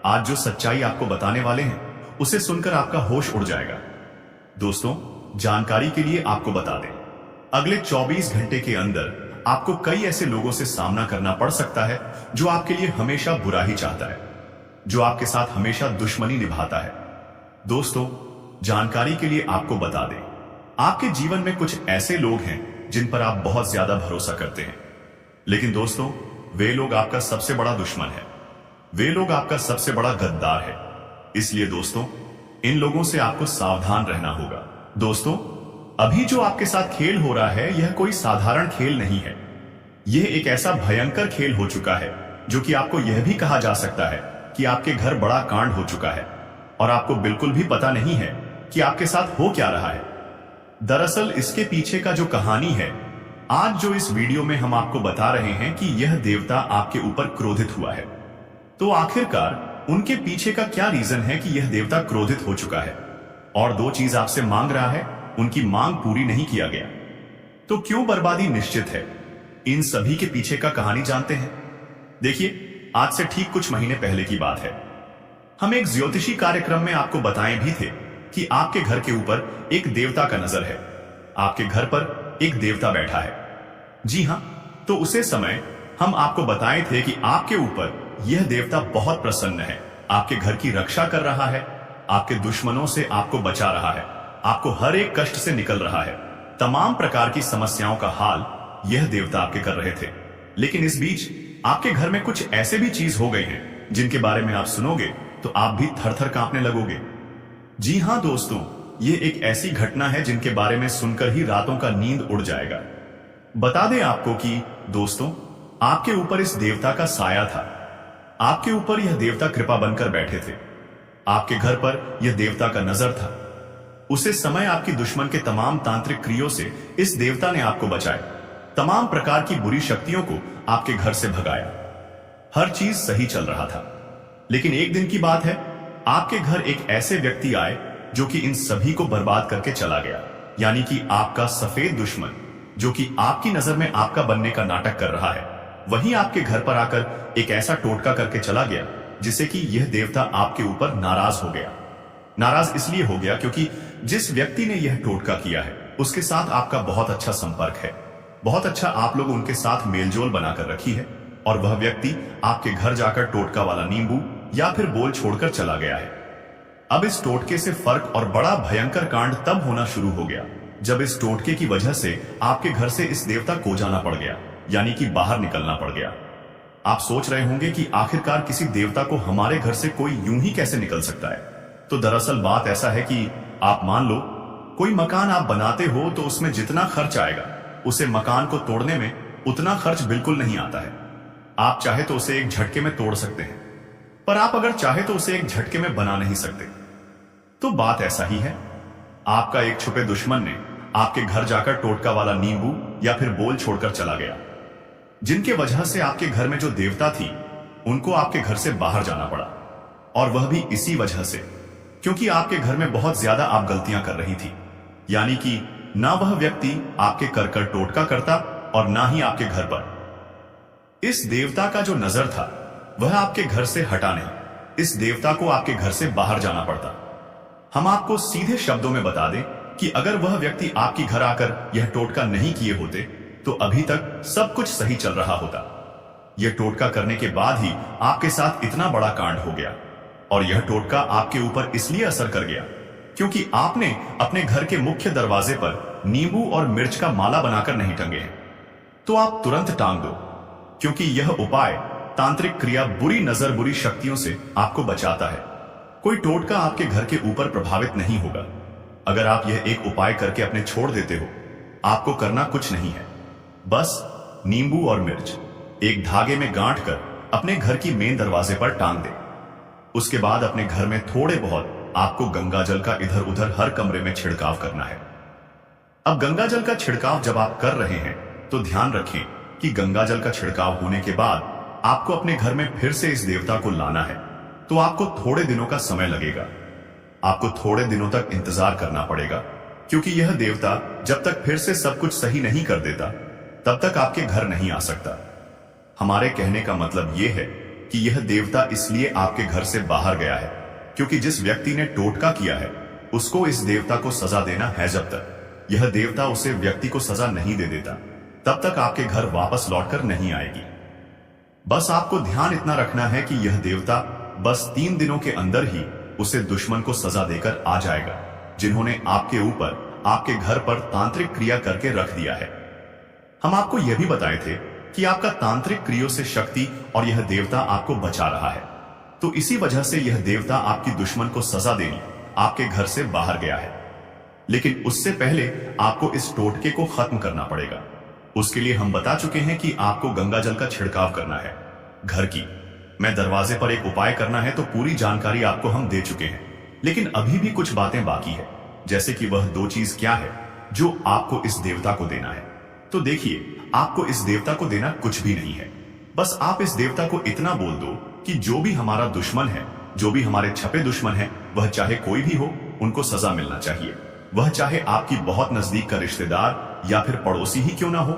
S2: आज जो सच्चाई आपको बताने वाले हैं उसे सुनकर आपका होश उड़ जाएगा। दोस्तों, जानकारी के लिए आपको बता दें, अगले 24 घंटे के अंदर आपको कई ऐसे लोगों से सामना करना पड़ सकता है जो आपके लिए हमेशा बुरा ही चाहता है, जो आपके साथ हमेशा दुश्मनी निभाता है। दोस्तों, जानकारी के लिए आपको बता दें, आपके जीवन में कुछ ऐसे लोग हैं जिन पर आप बहुत ज्यादा भरोसा करते हैं, लेकिन दोस्तों वे लोग आपका सबसे बड़ा दुश्मन है, वे लोग आपका सबसे बड़ा गद्दार है। इसलिए दोस्तों इन लोगों से आपको सावधान रहना होगा। दोस्तों, अभी जो आपके साथ खेल हो रहा है यह कोई साधारण खेल नहीं है, यह एक ऐसा भयंकर खेल हो चुका है जो कि आपको यह भी कहा जा सकता है कि आपके घर बड़ा कांड हो चुका है और आपको बिल्कुल भी पता नहीं है कि आपके साथ हो क्या रहा है। दरअसल इसके पीछे का जो कहानी है, आज जो इस वीडियो में हम आपको बता रहे हैं कि यह देवता आपके ऊपर क्रोधित हुआ है। तो आखिरकार उनके पीछे का क्या रीजन है कि यह देवता क्रोधित हो चुका है और दो चीज आपसे मांग रहा है, उनकी मांग पूरी नहीं किया गया, तो क्यों बर्बादी निश्चित है? इन सभी के पीछे का कहानी जानते हैं। देखिए, आज से ठीक कुछ महीने पहले की बात है, हम एक ज्योतिषी कार्यक्रम में आपको बताए भी थे कि आपके घर के ऊपर एक देवता का नजर है, आपके घर पर एक देवता बैठा है। जी हां, तो उसे समय हम आपको बताए थे कि आपके ऊपर यह देवता बहुत प्रसन्न है, आपके घर की रक्षा कर रहा है, आपके दुश्मनों से आपको बचा रहा है, आपको हर एक कष्ट से निकल रहा है, तमाम प्रकार की समस्याओं का हाल यह देवता आपके कर रहे थे। लेकिन इस बीच आपके घर में कुछ ऐसे भी चीज हो गई हैं जिनके बारे में आप सुनोगे तो आप भी थर थर कांपने लगोगे। जी हां दोस्तों, ये एक ऐसी घटना है जिनके बारे में सुनकर ही रातों का नींद उड़ जाएगा। बता दें आपको कि दोस्तों आपके ऊपर इस देवता का साया था, आपके ऊपर यह देवता कृपा बनकर बैठे थे, आपके घर पर यह देवता का नजर था। उसे समय आपकी दुश्मन के तमाम तांत्रिक क्रियों से इस देवता ने आपको बचाया, तमाम प्रकार की बुरी शक्तियों को आपके घर से भगाया। हर चीज सही चल रहा था, लेकिन एक दिन की बात है, आपके घर एक ऐसे व्यक्ति आए जो कि इन सभी को बर्बाद करके चला गया, यानी कि आपका सफेद दुश्मन जो कि आपकी नजर में आपका बनने का नाटक कर रहा है, वही आपके घर पर आकर एक ऐसा टोटका करके चला गया जिससे कि यह देवता आपके ऊपर नाराज हो गया। नाराज इसलिए हो गया क्योंकि जिस व्यक्ति ने यह टोटका किया है उसके साथ आपका बहुत अच्छा संपर्क है, बहुत अच्छा आप लोग उनके साथ मेलजोल बनाकर रखी है, और वह व्यक्ति आपके घर जाकर टोटका वाला नींबू या फिर बोल छोड़कर चला गया है। अब इस टोटके से फर्क और बड़ा भयंकर कांड तब होना शुरू हो गया जब इस टोटके की वजह से आपके घर से इस देवता को जाना पड़ गया, यानी कि बाहर निकलना पड़ गया। आप सोच रहे होंगे कि आखिरकार किसी देवता को हमारे घर से कोई यूं ही कैसे निकल सकता है। तो दरअसल बात ऐसा है कि आप मान लो कोई मकान आप बनाते हो तो उसमें जितना खर्च आएगा उसे मकान को तोड़ने में उतना खर्च बिल्कुल नहीं आता है। आप चाहे तो उसे एक झटके में तोड़ सकते हैं, पर आप अगर चाहे तो उसे एक झटके में बना नहीं सकते। तो बात ऐसा ही है, आपका एक छुपे दुश्मन ने आपके घर जाकर टोटका वाला नींबू या फिर बोल छोड़कर चला गया, जिनके वजह से आपके घर में जो देवता थी उनको आपके घर से बाहर जाना पड़ा, और वह भी इसी वजह से क्योंकि आपके घर में बहुत ज्यादा आप गलतियां कर रही थी, यानी कि ना वह व्यक्ति आपके कर टोटका करता और ना ही आपके घर पर इस देवता का जो नजर था वह आपके घर से हटा नहीं, इस देवता को आपके घर से बाहर जाना पड़ता। हम आपको सीधे शब्दों में बता दें कि कि अगर वह व्यक्ति आपके घर आकर यह टोटका नहीं किए होते तो अभी तक सब कुछ सही चल रहा होता। यह टोटका करने के बाद ही आपके साथ इतना बड़ा कांड हो गया, और यह टोटका आपके ऊपर इसलिए असर कर गया क्योंकि आपने अपने घर के मुख्य दरवाजे पर नींबू और मिर्च का माला बनाकर नहीं टंगे हैं। तो आप तुरंत टांग दो, क्योंकि यह उपाय तांत्रिक क्रिया बुरी नजर बुरी शक्तियों से आपको बचाता है। कोई टोटका आपके घर के ऊपर प्रभावित नहीं होगा। अगर आप यह एक उपाय करके अपने छोड़ देते हो, आपको करना कुछ नहीं है, बस नींबू और मिर्च एक धागे में गांठ कर अपने घर की मेन दरवाजे पर टांग दे। उसके बाद अपने घर में थोड़े बहुत आपको गंगा जल का इधर उधर हर कमरे में छिड़काव करना है। अब गंगा जल का छिड़काव जब आप कर रहे हैं तो ध्यान रखें कि गंगा जल का छिड़काव होने के बाद आपको अपने घर में फिर से इस देवता को लाना है, तो आपको थोड़े दिनों का समय लगेगा। आपको थोड़े दिनों तक इंतजार करना पड़ेगा, क्योंकि यह देवता जब तक फिर से सब कुछ सही नहीं कर देता तब तक आपके घर नहीं आ सकता। हमारे कहने का मतलब यह है कि यह देवता इसलिए आपके घर से बाहर गया है क्योंकि जिस व्यक्ति ने टोटका किया है उसको इस देवता को सजा देना है। जब तक यह देवता उसे व्यक्ति को सजा नहीं दे देता तब तक आपके घर वापस लौटकर नहीं आएगी। बस आपको ध्यान इतना रखना है कि यह देवता बस 3 दिनों के अंदर ही उसे दुश्मन को सजा देकर आ जाएगा, जिन्होंने आपके ऊपर आपके घर पर तांत्रिक क्रिया करके रख दिया है। हम आपको यह भी बताए थे कि आपका तांत्रिक क्रियों से शक्ति और यह देवता आपको बचा रहा है, तो इसी वजह से यह देवता आपकी दुश्मन को सजा देनी आपके घर से बाहर गया है। लेकिन उससे पहले आपको इस टोटके को खत्म करना पड़ेगा। उसके लिए हम बता चुके हैं कि आपको गंगा जल का छिड़काव करना है, घर की मैं दरवाजे पर एक उपाय करना है, तो पूरी जानकारी आपको हम दे चुके हैं। लेकिन अभी भी कुछ बातें बाकी है, जैसे कि वह 2 चीज क्या है जो आपको इस देवता को देना है। तो देखिए, आपको इस देवता को देना कुछ भी नहीं है, बस आप इस देवता को इतना बोल दो कि जो भी हमारा दुश्मन है, जो भी हमारे छपे दुश्मन है, वह चाहे कोई भी हो, उनको सजा मिलना चाहिए। वह चाहे आपकी बहुत नजदीक का रिश्तेदार या फिर पड़ोसी ही क्यों ना हो,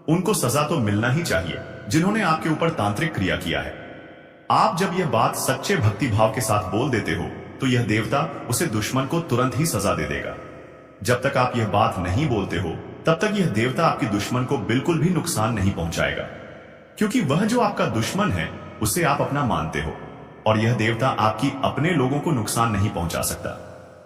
S2: उनको सजा तो मिलना ही चाहिए जिन्होंने आपके ऊपर तांत्रिक क्रिया किया है। आप जब यह बात सच्चे भक्ति भाव के साथ बोल देते हो तो यह देवता उसे दुश्मन को तुरंत ही सजा दे देगा। जब तक आप यह बात नहीं बोलते हो तब तक यह देवता आपके दुश्मन को बिल्कुल भी नुकसान नहीं पहुंचाएगा, क्योंकि वह जो आपका दुश्मन है उसे आप अपना मानते हो, और यह देवता आपकी अपने लोगों को नुकसान नहीं पहुंचा सकता,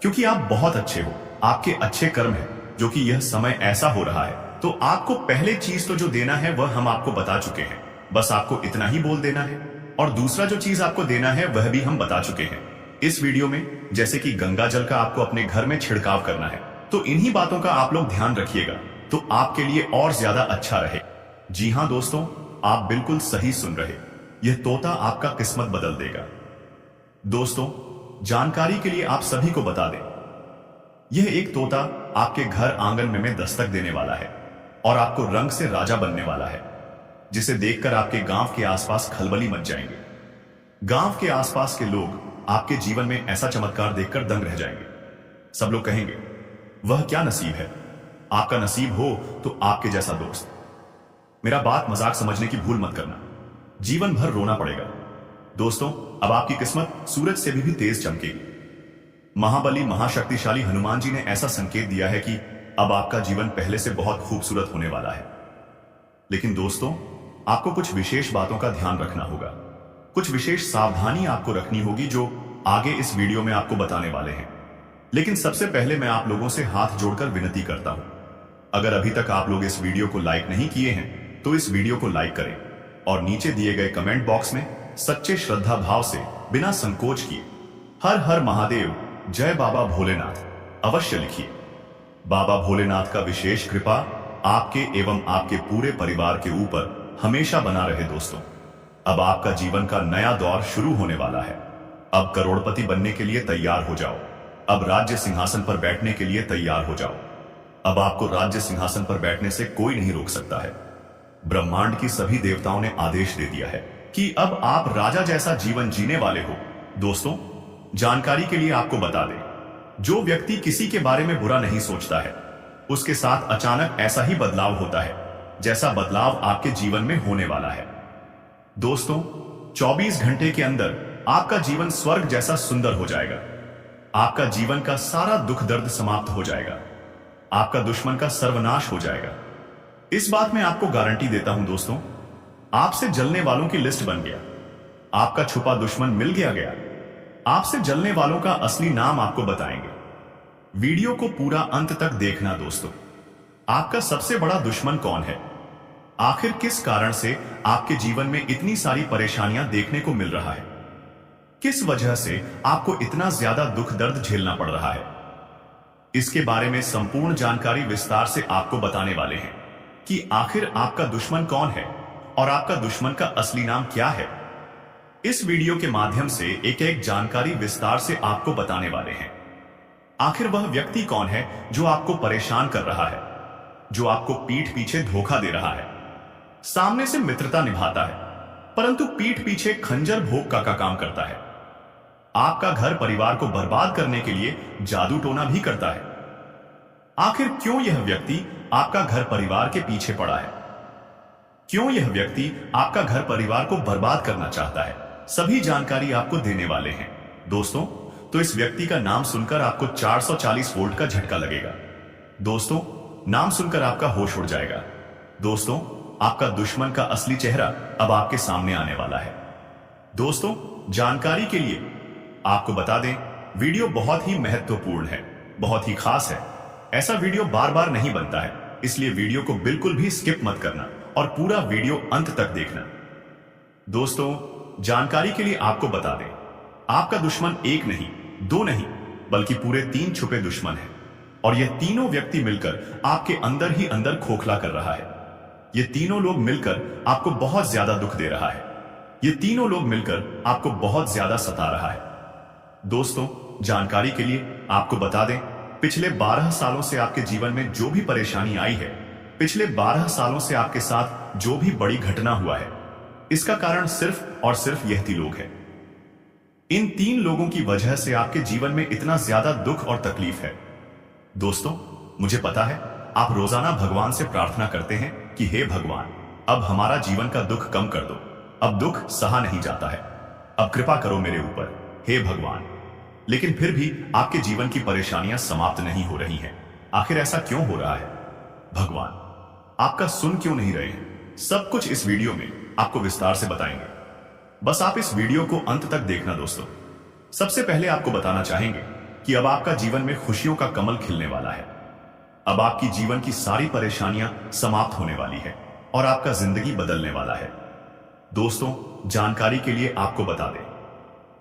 S2: क्योंकि आप बहुत अच्छे हो, आपके अच्छे कर्म है। जो कि यह समय ऐसा हो रहा है, तो आपको पहले चीज तो जो देना है वह हम आपको बता चुके हैं, बस आपको इतना ही बोल देना है। और दूसरा जो चीज आपको देना है वह भी हम बता चुके हैं इस वीडियो में, जैसे कि गंगा जल का आपको अपने घर में छिड़काव करना है। तो इन्हीं बातों का आप लोग ध्यान रखिएगा, तो आपके लिए और ज्यादा अच्छा रहे। जी हां दोस्तों, आप बिल्कुल सही सुन रहे, यह तोता आपका किस्मत बदल देगा। दोस्तों, जानकारी के लिए आप सभी को बता दें, यह एक तोता आपके घर आंगन में दस्तक देने वाला है और आपको रंग से राजा बनने वाला है, जिसे देखकर आपके गांव के आसपास खलबली मच जाएंगे। गांव के आसपास के लोग आपके जीवन में ऐसा चमत्कार देखकर दंग रह जाएंगे। सब लोग कहेंगे, वह क्या नसीब है, आपका नसीब हो तो आपके जैसा दोस्त। मेरा बात मजाक समझने की भूल मत करना, जीवन भर रोना पड़ेगा। दोस्तों, अब आपकी किस्मत सूरज से भी तेज चमकेगी। महाबली महाशक्तिशाली हनुमान जी ने ऐसा संकेत दिया है कि अब आपका जीवन पहले से बहुत खूबसूरत होने वाला है। लेकिन दोस्तों, आपको कुछ विशेष बातों का ध्यान रखना होगा, कुछ विशेष सावधानी आपको रखनी होगी जो आगे इस वीडियो में आपको बताने वाले हैं। लेकिन सबसे पहले मैं आप लोगों से हाथ जोड़कर विनती करता हूं, अगर अभी तक आप लोग इस वीडियो को लाइक नहीं किए हैं तो इस वीडियो को लाइक करें और नीचे दिए गए कमेंट बॉक्स में सच्चे श्रद्धा भाव से बिना संकोच किए हर हर महादेव, जय बाबा भोलेनाथ अवश्य लिखिए। बाबा भोलेनाथ का विशेष कृपा आपके एवं आपके पूरे परिवार के ऊपर हमेशा बना रहे। दोस्तों, अब आपका जीवन का नया दौर शुरू होने वाला है। अब करोड़पति बनने के लिए तैयार हो जाओ, अब राज्य सिंहासन पर बैठने के लिए तैयार हो जाओ। अब आपको राज्य सिंहासन पर बैठने से कोई नहीं रोक सकता है। ब्रह्मांड की सभी देवताओं ने आदेश दे दिया है कि अब आप राजा जैसा जीवन जीने वाले हो। दोस्तों, जानकारी के लिए आपको बता दें, जो व्यक्ति किसी के बारे में बुरा नहीं सोचता है उसके साथ अचानक ऐसा ही बदलाव होता है जैसा बदलाव आपके जीवन में होने वाला है। दोस्तों, 24 घंटे के अंदर आपका जीवन स्वर्ग जैसा सुंदर हो जाएगा। आपका जीवन का सारा दुख दर्द समाप्त हो जाएगा। आपका दुश्मन का सर्वनाश हो जाएगा। इस बात में आपको गारंटी देता हूं दोस्तों। आपसे जलने वालों की लिस्ट बन गया। आपका छुपा दुश्मन मिल गया। आपसे जलने वालों का असली नाम आपको बताएंगे। वीडियो को पूरा अंत तक देखना दोस्तों। आपका सबसे बड़ा दुश्मन कौन है? आखिर किस कारण से आपके जीवन में इतनी सारी परेशानियां देखने को मिल रहा है? किस वजह से आपको इतना ज्यादा दुख दर्द झेलना पड़ रहा है? इसके बारे में संपूर्ण जानकारी विस्तार से आपको बताने वाले हैं कि आखिर आपका दुश्मन कौन है और आपका दुश्मन का असली नाम क्या है। इस वीडियो के माध्यम से एक एक जानकारी विस्तार से आपको बताने वाले हैं। आखिर वह व्यक्ति कौन है जो आपको परेशान कर रहा है, जो आपको पीठ पीछे धोखा दे रहा है, सामने से मित्रता निभाता है परंतु पीठ पीछे खंजर भोग का काम करता है, आपका घर परिवार को बर्बाद करने के लिए जादू टोना भी करता है। आखिर क्यों यह व्यक्ति आपका घर परिवार के पीछे पड़ा है? क्यों यह व्यक्ति आपका घर परिवार को बर्बाद करना चाहता है? सभी जानकारी आपको देने वाले हैं दोस्तों। तो इस व्यक्ति का नाम सुनकर आपको 440 वोल्ट का झटका लगेगा दोस्तों। नाम सुनकर आपका होश उड़ जाएगा दोस्तों। आपका दुश्मन का असली चेहरा अब आपके सामने आने वाला है दोस्तों। जानकारी के लिए आपको बता दें, वीडियो बहुत ही महत्वपूर्ण है, बहुत ही खास है। ऐसा वीडियो बार बार नहीं बनता है, इसलिए वीडियो को बिल्कुल भी स्किप मत करना और पूरा वीडियो अंत तक देखना दोस्तों। जानकारी के लिए आपको बता दें, आपका दुश्मन एक नहीं, दो नहीं, बल्कि पूरे 3 छुपे दुश्मन हैं और यह तीनों व्यक्ति मिलकर आपके अंदर ही अंदर खोखला कर रहा है। ये तीनों लोग मिलकर आपको बहुत ज्यादा दुख दे रहा है। ये तीनों लोग मिलकर आपको बहुत ज्यादा सता रहा है दोस्तों। जानकारी के लिए आपको बता दें, पिछले 12 सालों से आपके जीवन में जो भी परेशानी आई है, पिछले 12 सालों से आपके साथ जो भी बड़ी घटना हुआ है, इसका कारण सिर्फ और सिर्फ यह 3 लोग हैं। इन 3 लोगों की वजह से आपके जीवन में इतना ज्यादा दुख और तकलीफ है दोस्तों। मुझे पता है आप रोजाना भगवान से प्रार्थना करते हैं कि हे भगवान, अब हमारा जीवन का दुख कम कर दो, अब दुख सहा नहीं जाता है, अब कृपा करो मेरे ऊपर हे भगवान। लेकिन फिर भी आपके जीवन की परेशानियां समाप्त नहीं हो रही हैं। आखिर ऐसा क्यों हो रहा है? भगवान आपका सुन क्यों नहीं रहे हैं? सब कुछ इस वीडियो में आपको विस्तार से बताएंगे। बस आप इस वीडियो को अंत तक देखना दोस्तों। सबसे पहले आपको बताना चाहेंगे कि अब आपका जीवन में खुशियों का कमल खिलने वाला है। अब आपकी जीवन की सारी परेशानियां समाप्त होने वाली है और आपका जिंदगी बदलने वाला है दोस्तों। जानकारी के लिए आपको बता दें,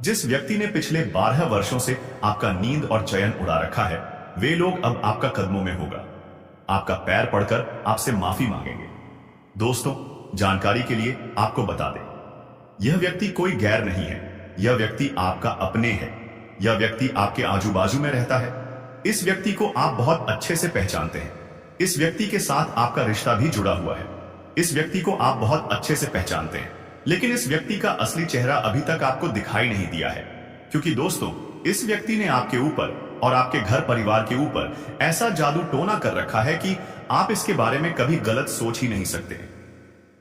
S2: जिस व्यक्ति ने पिछले 12 वर्षों से आपका नींद और चयन उड़ा रखा है, वे लोग अब आपका कदमों में होगा, आपका पैर पड़कर आपसे माफी मांगेंगे दोस्तों। जानकारी के लिए आपको बता दें, यह व्यक्ति कोई गैर नहीं है, यह व्यक्ति आपका अपने है। यह व्यक्ति आपके आजू बाजू में रहता है। इस व्यक्ति को आप बहुत अच्छे से पहचानते हैं। इस व्यक्ति के साथ आपका रिश्ता भी जुड़ा हुआ है। इस व्यक्ति को आप बहुत अच्छे से पहचानते हैं, लेकिन इस व्यक्ति का असली चेहरा अभी तक आपको दिखाई नहीं दिया है, क्योंकि दोस्तों इस व्यक्ति ने आपके ऊपर और आपके घर परिवार के ऊपर ऐसा जादू टोना कर रखा है कि आप इसके बारे में कभी गलत सोच ही नहीं सकते।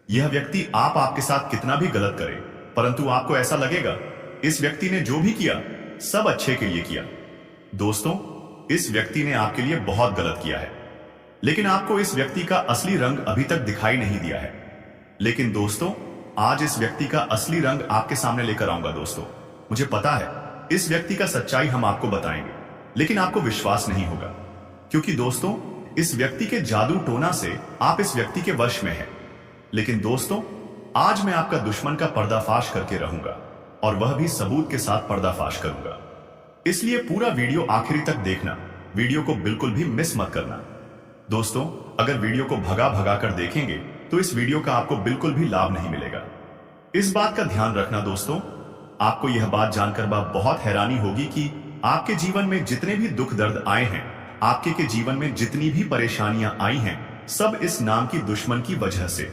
S2: यह व्यक्ति आपके साथ कितना भी गलत करे, परंतु आपको ऐसा लगेगा इस व्यक्ति ने जो भी किया सब अच्छे के लिए किया। दोस्तों इस व्यक्ति ने आपके लिए बहुत गलत किया है, लेकिन आपको इस व्यक्ति का असली रंग अभी तक दिखाई नहीं दिया है। लेकिन दोस्तों आज इस व्यक्ति का असली रंग आपके सामने लेकर आऊंगा दोस्तों। मुझे पता है इस व्यक्ति का सच्चाई हम आपको बताएंगे, लेकिन आपको विश्वास नहीं होगा, क्योंकि दोस्तों इस व्यक्ति के जादू टोना से आप इस व्यक्ति के वश में हैं। लेकिन दोस्तों आज मैं आपका दुश्मन का पर्दाफाश करके रहूंगा, और वह भी सबूत के साथ पर्दाफाश करूंगा। इसलिए पूरा वीडियो आखिरी तक देखना, वीडियो को बिल्कुल भी मिस मत करना दोस्तों। अगर वीडियो को भगा भगा कर देखेंगे तो इस वीडियो का आपको बिल्कुल भी लाभ नहीं मिलेगा। इस बात का ध्यान रखना दोस्तों। आपको यह बात जानकर बहुत हैरानी होगी कि आपके जीवन में जितने भी दुख दर्द आए हैं, आपके के जीवन में जितनी भी परेशानियां आई हैं, सब इस नाम की दुश्मन की वजह से।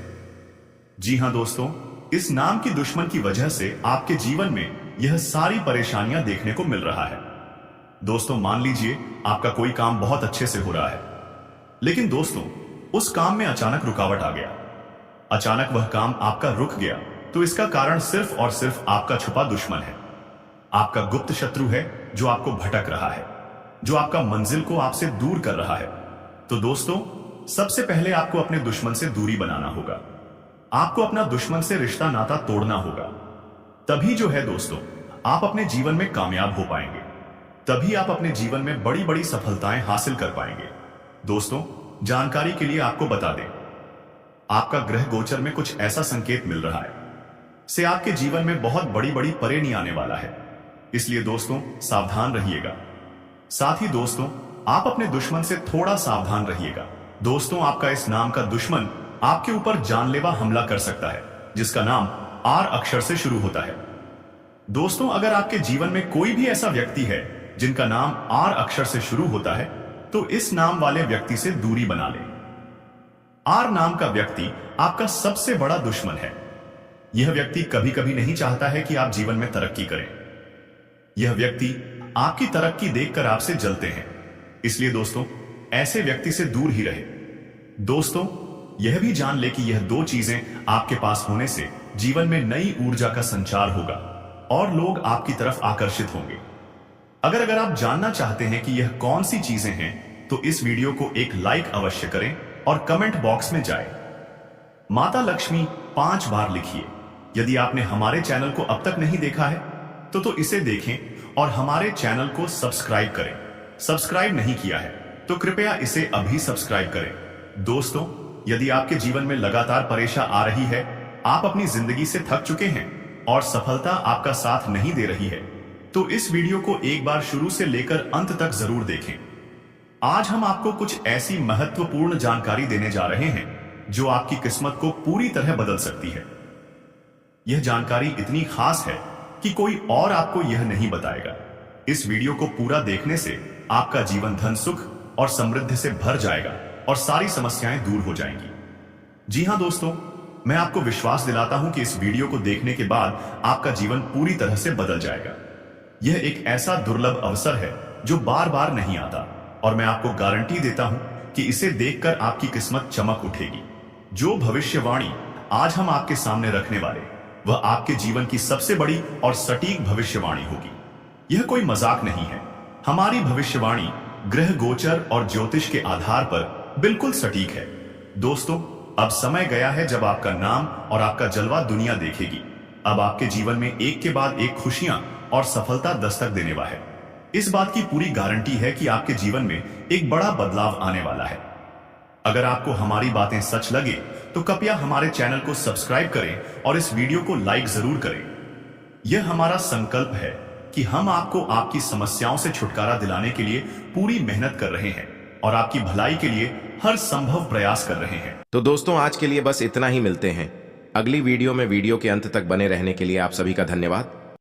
S2: जी हां दोस्तों, इस नाम की दुश्मन की वजह से आपके जीवन में यह सारी परेशानियां देखने को मिल रहा है दोस्तों। मान लीजिए आपका कोई काम बहुत अच्छे से हो रहा है, लेकिन दोस्तों उस काम में अचानक रुकावट आ गया। अचानक वह काम आपका रुक गया, तो इसका कारण सिर्फ और सिर्फ आपका छुपा दुश्मन है। आपका गुप्त शत्रु है जो आपको भटक रहा है, जो आपका मंजिल को आपसे दूर कर रहा है। तो दोस्तों, सबसे पहले आपको अपने दुश्मन से दूरी बनाना होगा। आपको अपना दुश्मन से रिश्ता नाता तोड़ना होगा। तभी जो है दोस्तों, आप अपने जीवन में कामयाब हो पाएंगे। तभी आप अपने जीवन में बड़ी बड़ी सफलताएं हासिल कर पाएंगे। दोस्तों, जानकारी के लिए आपको बता दें, आपका ग्रह गोचर में कुछ ऐसा संकेत मिल रहा है से आपके जीवन में बहुत बड़ी बड़ी परेशानी आने वाला है। इसलिए दोस्तों, सावधान रहिएगा। साथ ही दोस्तों, आप अपने दुश्मन से थोड़ा सावधान रहिएगा। दोस्तों, आपका इस नाम का दुश्मन आपके ऊपर जानलेवा हमला कर सकता है, जिसका नाम आर अक्षर से शुरू होता है। दोस्तों, अगर आपके जीवन में कोई भी ऐसा व्यक्ति है जिनका नाम आर अक्षर से शुरू होता है, तो इस नाम वाले व्यक्ति से दूरी बना लें। आर नाम का व्यक्ति आपका सबसे बड़ा दुश्मन है। यह व्यक्ति कभी कभी नहीं चाहता है कि आप जीवन में तरक्की करें। यह व्यक्ति आपकी तरक्की देखकर आपसे जलते हैं। इसलिए दोस्तों, ऐसे व्यक्ति से दूर ही रहे। दोस्तों, यह भी जान ले कि यह दो चीजें आपके पास होने से जीवन में नई ऊर्जा का संचार होगा और लोग आपकी तरफ आकर्षित होंगे। अगर आप जानना चाहते हैं कि यह कौन सी चीजें हैं, तो इस वीडियो को एक लाइक अवश्य करें और कमेंट बॉक्स में जाएं। माता लक्ष्मी 5 बार लिखिए। यदि आपने हमारे चैनल को अब तक नहीं देखा है, तो इसे देखें और हमारे चैनल को सब्सक्राइब करें। सब्सक्राइब नहीं किया है तो कृपया इसे अभी सब्सक्राइब करें। दोस्तों, यदि आपके जीवन में लगातार परेशानी आ रही है, आप अपनी जिंदगी से थक चुके हैं और सफलता आपका साथ नहीं दे रही है, तो इस वीडियो को एक बार शुरू से लेकर अंत तक जरूर देखें। आज हम आपको कुछ ऐसी महत्वपूर्ण जानकारी देने जा रहे हैं जो आपकी किस्मत को पूरी तरह बदल सकती है। यह जानकारी इतनी खास है कि कोई और आपको यह नहीं बताएगा। इस वीडियो को पूरा देखने से आपका जीवन धन, सुख और समृद्धि से भर जाएगा और सारी समस्याएं दूर हो जाएंगी। जी हां दोस्तों, मैं आपको विश्वास दिलाता हूं कि इस वीडियो को देखने के बाद आपका जीवन पूरी तरह से बदल जाएगा। यह एक ऐसा दुर्लभ अवसर है जो बार बार नहीं आता और मैं आपको गारंटी देता हूं कि इसे देखकर आपकी किस्मत चमक उठेगी। जो भविष्यवाणी आज हम आपके सामने रखने वाले, वह आपके जीवन की सबसे बड़ी और सटीक भविष्यवाणी होगी। यह कोई मजाक नहीं है। हमारी भविष्यवाणी ग्रह गोचर और ज्योतिष के आधार पर बिल्कुल सटीक है। दोस्तों, अब समय गया है जब आपका नाम और आपका जलवा दुनिया देखेगी। अब आपके जीवन में एक के बाद एक खुशियां और सफलता दस्तक देने वाला है। इस बात की पूरी गारंटी है कि आपके जीवन में एक बड़ा बदलाव आने वाला है। अगर आपको हमारी बातें सच लगे तो कृपया हमारे चैनल को सब्सक्राइब करें और इस वीडियो को लाइक जरूर करें। यह हमारा संकल्प है कि हम आपको आपकी समस्याओं से छुटकारा दिलाने के लिए पूरी मेहनत कर रहे हैं और आपकी भलाई के लिए हर संभव प्रयास कर रहे हैं।
S1: तो दोस्तों, आज के लिए बस इतना ही। मिलते हैं अगली वीडियो में। वीडियो के अंत तक बने रहने के लिए आप सभी का धन्यवाद।